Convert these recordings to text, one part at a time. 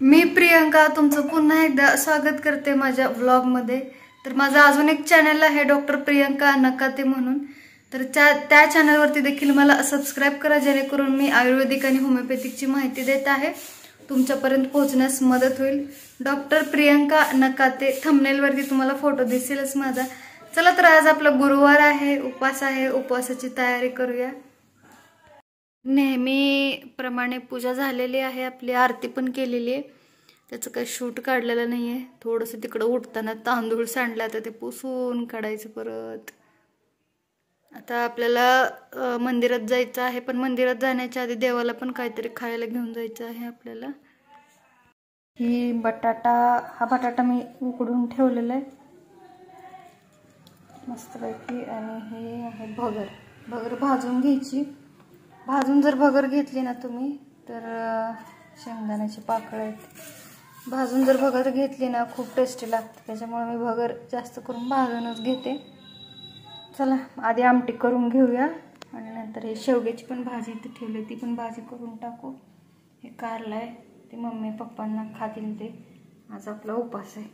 मी प्रियंका तुमचं पुन्हा एकदा स्वागत करते माझ्या व्लॉगमध्ये। तर माझा अजून एक चॅनल आहे डॉक्टर प्रियंका नकाते म्हणून। तर त्या चॅनलवरती देखील मला सबस्क्राइब करा, जेणेकरून मी आयुर्वेदिक आणि होमिओपॅथिकची माहिती देत आहे तुमच्यापर्यंत पोहोचण्यास मदत होईल। डॉक्टर प्रियंका नकाते थंबनेलवरती तुम्हाला फोटो दिसेलच माझा। चला तर आज आपला गुरुवार आहे, उपवास आहे, उपवासाची तयारी करूया। नेहमीप्रमाणे पूजा झालेली आहे, आपली आरती पण केलेली आहे। त्याचं काही शूट काढलेलं नाहीये। थोडंसं तिकडं उठताना तांदूळ सांडला तर ते पुसून काढायचं परत। आता आपल्याला मंदिरात जायचं आहे, पण मंदिरात जाण्याच्या आधी देवाला पण काहीतरी खायला घेऊन जायचं आहे आपल्याला। ही हा बटाटा मी उकडून ठेवलेला आहे मस्तपैकी। आणि हे आहे भगर भाजून घ्यायची। भाजून जर भगर घेतली ना तुम्ही तर शेंगदाण्याची पाकळ आहेत। भाजून जर भगर घेतली ना खूप टेस्टी लागते, त्याच्यामुळे मी भगर जास्त करून भाजूनच घेते। चला आधी आमटी करून घेऊया आणि नंतर हे शेवग्याची पण भाजी इथे ठेवली, ती पण भाजी करून टाकू। हे कारलं आहे, ते मम्मी पप्पांना खातील ते, आज आपला उपवास आहे।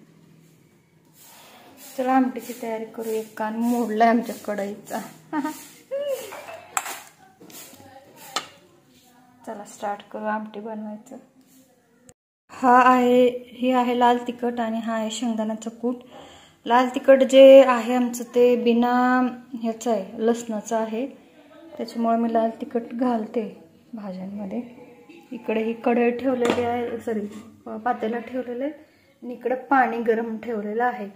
चला आमटीची तयारी करू। एक कान मोडलाय आमच्या कढईचा। चला स्टार्ट करू आमटी बनवायचं। ही आहे लाल तिखट आणि हा आहे शेंगदाण्याचा कूट। लाल तिखट जे आहे आमचं ते बिना ह्याचं आहे, लसणाचं आहे, त्याच्यामुळे मी लाल तिखट घालते भाज्यांमध्ये। इकडे ही कढई ठेवलेली आहे, पातेला ठेवलेलं आहे आणि इकडे पाणी गरम ठेवलेलं आहे।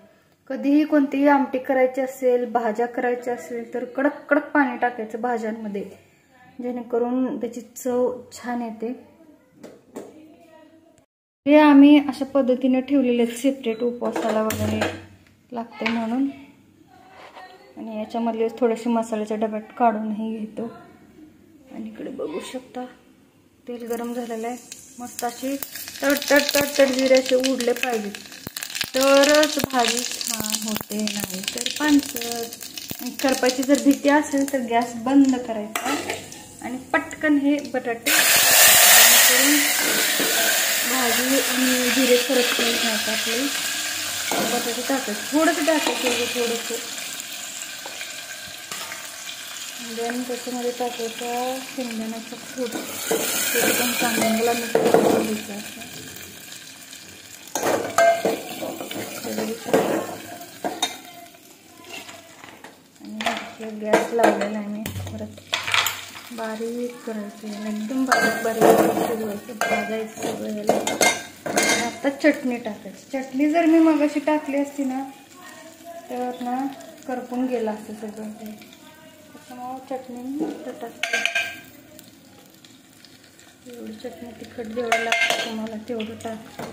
कधीही कोणतीही आमटी करायची असेल, भाज्या करायच्या असेल तर कडक कडक पाणी टाकायचं भाज्यांमध्ये, जेणेकरून त्याची चव छान येते। हे आम्ही अशा पद्धतीने ठेवलेले सेपरेट, उपवासाला वगैरे लागते म्हणून। आणि याच्यामधले थोडेसे मसाल्याच्या डब्यात काढूनही घेतो। आणि इकडे बघू शकता तेल गरम झालेलं आहे, मस्त अशी तडतड जिरे असे उडले पाहिजे तरच भाजी छान होते, नाही तर पांचट। करपायची जर भीती असेल तर गॅस बंद करायचा आणि पटकन हे बटाटे जेणेकरून भाजी आणि जिरे करपले नाहीत आपले। बटाटे टाकायचे, थोडंसं टाकायचं, देन त्याच्यामध्ये टाकायचा शेंगदाण्याचा कूट, ते पण चांगला मिक्स करून घ्यायचं आणि गॅस लावलेला आहे मी। परत बारीक करायचं, एकदम बारीक शिजवायचं, भाजायचं सगळं याला। आता चटणी टाकायची। चटणी जर मी मगाशी टाकली असती ना तर ना करपून गेला असतं सगळं ते, त्याच्यामुळे चटणी टाकते। एवढी चटणी तिखट जेवढं लागतं तुम्हाला तेवढं टाकायचं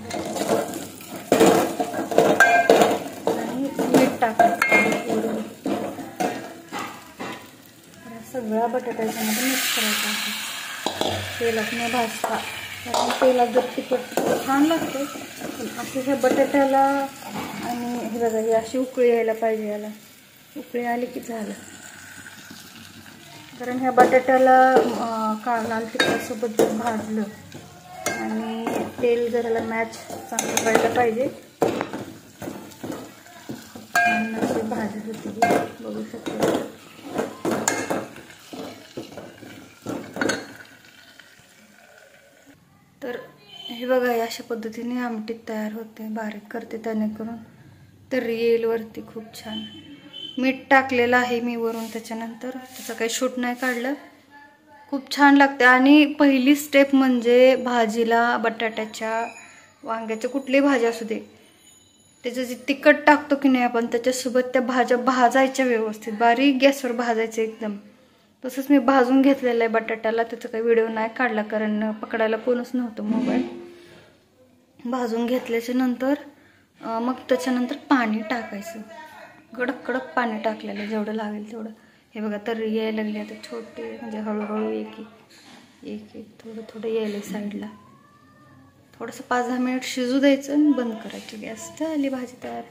आणि मीठ टाकायचं एवढं। सगळा बटाटा याच्यामध्ये मिक्स करायचा आहे तेलात न भाजता, कारण तेलात जर तिखट छान लागते, पण असे ह्या बटाट्याला आणि हे बघा ही अशी उकळी यायला पाहिजे, याला उकळी आली की झालं। कारण ह्या बटाट्याला लाल तिखटासोबत जर भाजलं आणि तेल जराला मॅच चांगलं व्हायला पाहिजे, छान अशी भाजी होती, बघू शकतो। तर हे बघा अशा पद्धतीने आमटी तयार होते, बारीक करते त्याने करून, तर येईल वरती खूप छान। मीठ टाकलेलं आहे मी वरून, त्याच्यानंतर त्याचं काही शूट नाही काढलं, खूप छान लागते। आणि पहिली स्टेप म्हणजे भाजीला बटाट्याच्या, वांग्याच्या, कुठलीही भाजी असू दे, त्याचं जे तिखट टाकतो की नाही आपण, त्याच्यासोबत त्या भाज्या भाजायच्या व्यवस्थित, बारीक गॅसवर भाजायचं एकदम। तसंच मी भाजून घेतलेलं आहे बटाट्याला, त्याचा काही व्हिडिओ नाही काढला कारण पकडायला कोणच नव्हतं मोबाईल। भाजून घेतल्याच्या नंतर मग त्याच्यानंतर पाणी टाकायचं, कडक कडक पाणी टाकलेलं जेवढं लागेल तेवढं। हे बघा तर यायला लागले आता छोटे, म्हणजे हळूहळू एक थोडं यायला साईडला। थोडंसं 5-10 मिनिट शिजू द्यायचं आणि बंद करायची गॅस, झाली भाजी तयार।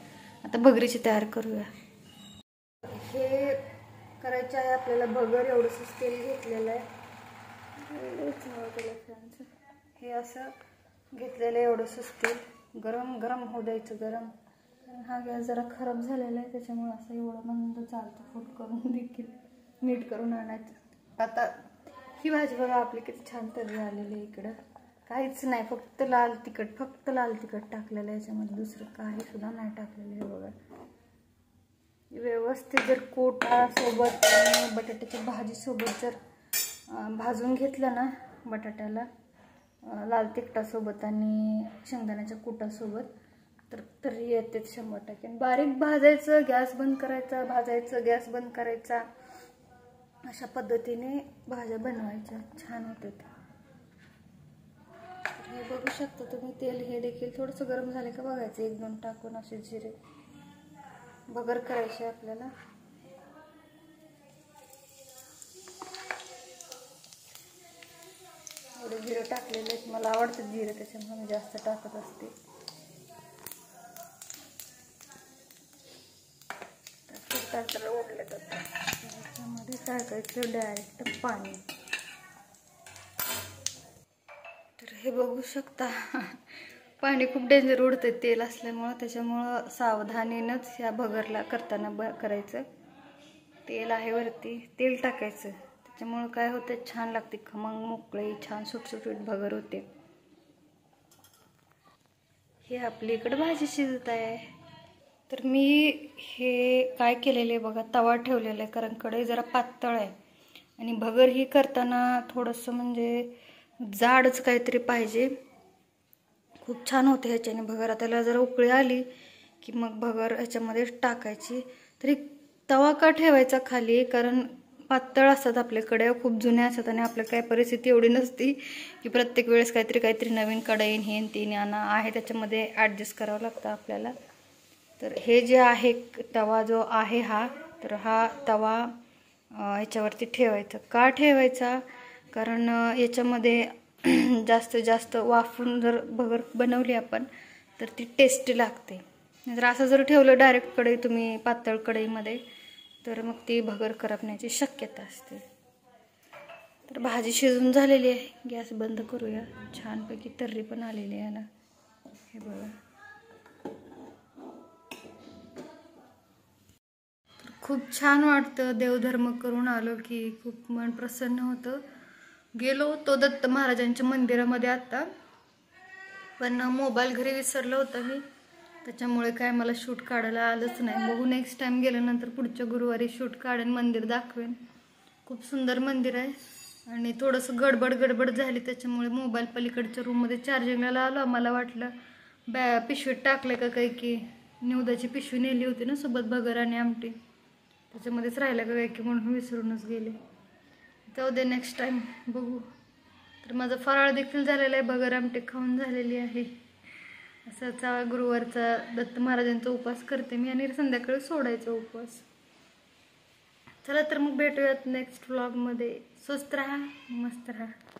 आता भगरीची तयार करूया। हे करायचं आहे आपल्याला भगर, एवढंच तेल घेतलेलं आहे, हे असं घेतलेलं एवढं सुचतील, गरम गरम होऊ द्यायचं गरम. कारण हा गॅस जरा खराब झालेला आहे, त्याच्यामुळे असं एवढं मंद चालतं. फूट करून देखील नीट करून आणायचं. आता ही भाजी बघा आपली किती छान तरी आलेली आहे. इकडं काहीच नाही, फक्त लाल तिखट टाकलेलं आहे याच्यामध्ये, दुसरं काही सुद्धा नाही टाकलेलं आहे. बघा व्यवस्थित जर कोटासोबत आणि बटाट्याच्या भाजीसोबत जर भाजून घेतलं ना, बटाट्याला लाल तिखटासोबत आणि शेंगदाण्याच्या कुटासोबत, तर येते 100%. बारीक भाजायचं, गॅस बंद करायचा, भाजायचं, गॅस बंद करायचा, अशा पद्धतीने भाज्या बनवायच्या, छान होतात. हे बघू शकता तुम्ही. तेल हे देखील थोडंसं गरम झाले का बघायचं, 1-2 टाकून असे जिरे बगर करायचे आपल्याला. एवढे जिरे टाकलेले आहेत, मला आवडतं जिरे, त्याच्यामुळे मी जास्त टाकत असते. तर ओढले जातात. त्याच्यामध्ये टाकायचं डायरेक्ट पाणी. तर हे बघू शकता पाणी खूप डेंजर उडतं तेल असल्यामुळं, त्याच्यामुळं सावधानीनंच ह्या भगरला करताना करायचं. तेल आहे वरती, तेल टाकायचं, त्याच्यामुळं काय होतं, छान लागते, खमंग मोकळी छान सुटसुटीत भगर होते. हे आपली इकडं भाजी शिजत आहे. तर मी हे काय केलेलं आहे बघा, तवा ठेवलेला आहे, कारण कढई जरा पातळ आहे आणि भगर ही करताना थोडंसं म्हणजे जाडच काहीतरी पाहिजे. खूप छान होते ह्याच्याने भगर. त्याला जरा उकळी आली की मग भगर ह्याच्यामध्ये टाकायची. तरी तवा का ठेवायचा खाली, कारण पातळ असतात आपल्या कढया, खूप जुन्या असतात आणि आपल्या काय परिस्थिती एवढी नसती की प्रत्येक वेळेस काहीतरी नवीन कढईन हे तीन आणा आहे, त्याच्यामध्ये ॲडजस्ट करावं लागतं आपल्याला. तर हे जे आहे तवा जो आहे हा, तर हा तवा ह्याच्यावरती ठेवायचा. का ठेवायचा, कारण याच्यामध्ये जास्तीत जास्त वाफून जर भगर बनवली आपण तर ती टेस्टी लागते. जर असं जर ठेवलं डायरेक्ट कढई तुम्ही पातळ कढईमध्ये, तर मग ती भगर करपण्याची शक्यता असते. तर भाजी शिजून झालेली आहे, गॅस बंद करूया. छानपैकी तर्री पण आलेली आहे ना, हे बघा. खूप छान वाटतं, देवधर्म करून आलो की खूप मन प्रसन्न होतं. गेलो होतो दत्त महाराजांच्या मंदिरामध्ये आता, पण मोबाईल घरी विसरलं होतं मी, त्याच्यामुळे काय मला शूट काढायला आलंच नाही. बघू नेक्स्ट टाइम गेल्यानंतर पुढच्या गुरुवारी शूट काढेन, मंदिर दाखवेन. खूप सुंदर मंदिर आहे आणि थोडंसं गडबड झाली, त्याच्यामुळे मोबाईल पलीकडच्या रूममध्ये चार्जिंगला आलो. मला वाटलं पिशवीत टाकलं का काही, की निवदाची पिशवी नेली होती ना सोबत भगर आणि आमटी, त्याच्यामध्येच राहिलं का काय की म्हणून विसरूनच गेले. जाऊ दे, नेक्स्ट टाइम बघू. तर माझा फराळ देखील झालेला आहे, भगर आमटी खाऊन झालेली आहे. असाचा गुरुवारचा दत्त महाराजांचा उपवास करते मी आणि संध्याकाळी सोडायचा उपवास. चला तर मग भेटूयात नेक्स्ट व्लॉगमध्ये. स्वस्त राहा, मस्त राहा.